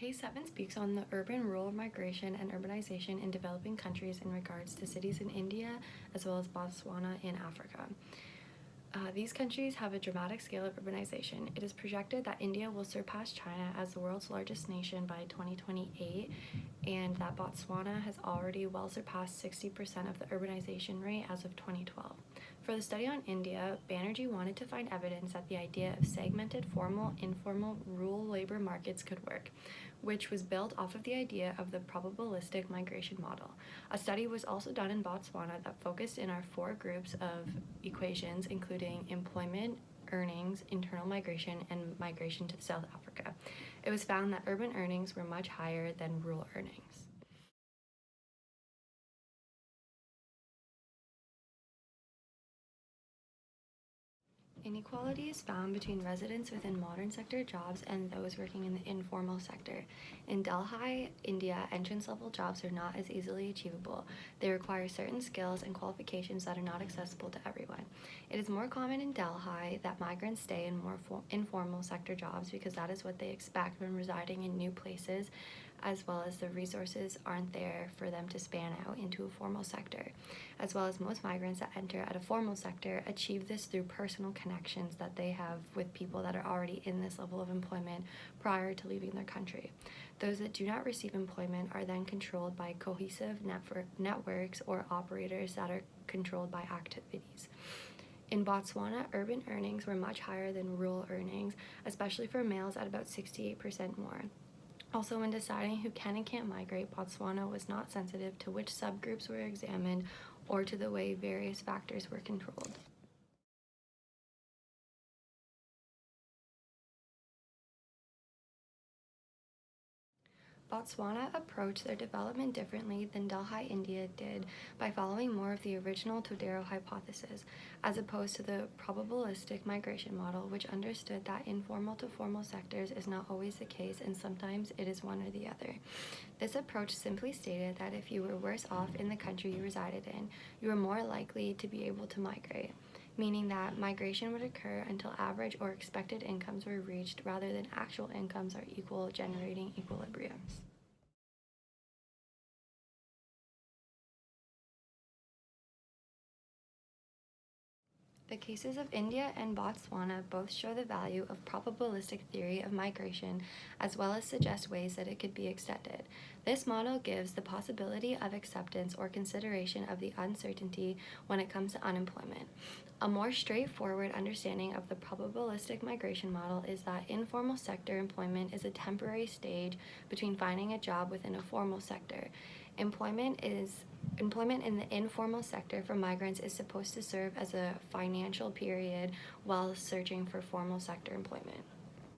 Case 7 speaks on the urban-rural migration and urbanization in developing countries in regards to cities in India as well as Botswana in Africa. These countries have a dramatic scale of urbanization. It is projected that India will surpass China as the world's largest nation by 2028, and that Botswana has already well surpassed 60% of the urbanization rate as of 2012. For the study on India, Banerjee wanted to find evidence that the idea of segmented formal, informal, rural labor markets could work, which was built off of the idea of the probabilistic migration model. A study was also done in Botswana that focused in our 4 groups of equations, including employment, earnings, internal migration, and migration to South Africa. It was found that urban earnings were much higher than rural earnings. Inequality is found between residents within modern sector jobs and those working in the informal sector. In Delhi, India, entrance-level jobs are not as easily achievable. They require certain skills and qualifications that are not accessible to everyone. It is more common in Delhi that migrants stay in more informal sector jobs because that is what they expect when residing in new places, as well as the resources aren't there for them to span out into a formal sector, as well as most migrants that enter at a formal sector achieve this through personal connections that they have with people that are already in this level of employment prior to leaving their country. Those that do not receive employment are then controlled by cohesive networks or operators that are controlled by activities. In Botswana, urban earnings were much higher than rural earnings, especially for males at about 68% more. Also, when deciding who can and can't migrate, Botswana was not sensitive to which subgroups were examined or to the way various factors were controlled. Botswana approached their development differently than Delhi, India did by following more of the original Todaro hypothesis, as opposed to the probabilistic migration model, which understood that informal to formal sectors is not always the case and sometimes it is one or the other. This approach simply stated that if you were worse off in the country you resided in, you were more likely to be able to migrate, meaning that migration would occur until average or expected incomes were reached rather than actual incomes are equal, generating equilibriums. The cases of India and Botswana both show the value of probabilistic theory of migration, as well as suggest ways that it could be extended. This model gives the possibility of acceptance or consideration of the uncertainty when it comes to unemployment. A more straightforward understanding of the probabilistic migration model is that informal sector employment is a temporary stage between finding a job within a formal sector. Employment in the informal sector for migrants is supposed to serve as a financial period while searching for formal sector employment.